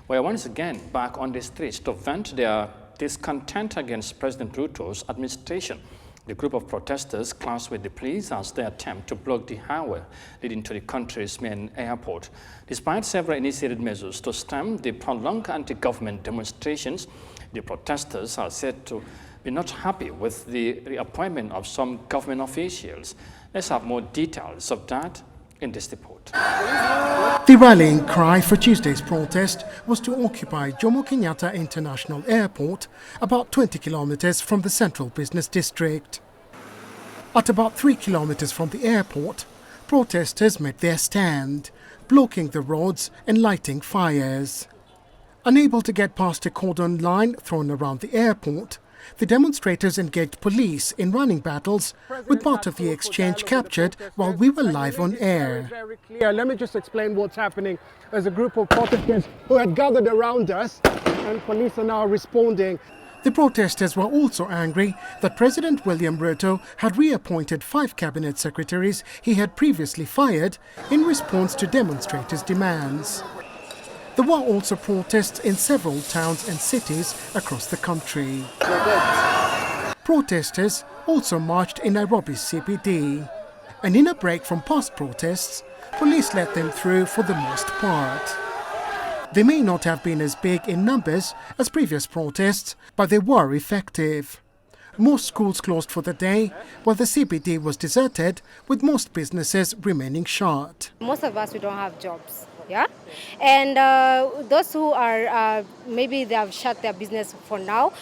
were once again back on the streets to vent their discontent against President Ruto's administration. The group of protesters clashed with the police as they attempt to block the highway leading to the country's main airport. Despite several initiated measures to stem the prolonged anti-government demonstrations, the protesters are said to be not happy with the reappointment of some government officials. Let's have more details of that in this report. The rallying cry for Tuesday's protest was to occupy Jomo Kenyatta International Airport, about 20 kilometers from the central business district. At about 3 kilometers from the airport, protesters made their stand, blocking the roads and lighting fires. Unable to get past a cordon line thrown around the airport, the demonstrators engaged police in running battles, with part of the exchange captured while we were live on air. Very clear. Let me just explain what's happening. There's a group of protesters who had gathered around us, and police are now responding. The protesters were also angry that President William Ruto had reappointed 5 cabinet secretaries he had previously fired in response to demonstrators' demands. There were also protests in several towns and cities across the country. Protesters also marched in Nairobi's CBD. And in a break from past protests, police let them through for the most part. They may not have been as big in numbers as previous protests, but they were effective. Most schools closed for the day, while the CBD was deserted, with most businesses remaining shut. Most of us, we don't have jobs. Yeah, and those who are maybe they have shut their business for now.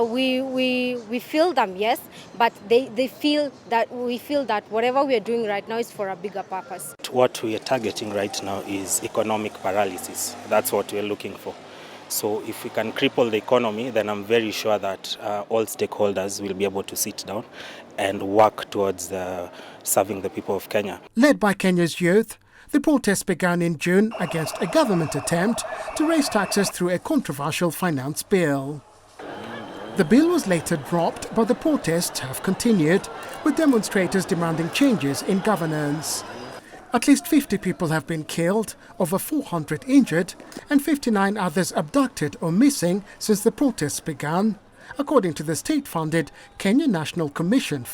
We feel them, yes, but they feel that we feel that whatever we are doing right now is for a bigger purpose. What we are targeting right now is economic paralysis. That's what we are looking for. So if we can cripple the economy, then I'm very sure that all stakeholders will be able to sit down and work towards serving the people of Kenya. Led by Kenya's youth, the protests began in June against a government attempt to raise taxes through a controversial finance bill. The bill was later dropped, but the protests have continued, with demonstrators demanding changes in governance. At least 50 people have been killed, over 400 injured, and 59 others abducted or missing since the protests began, according to the state-funded Kenya National Commission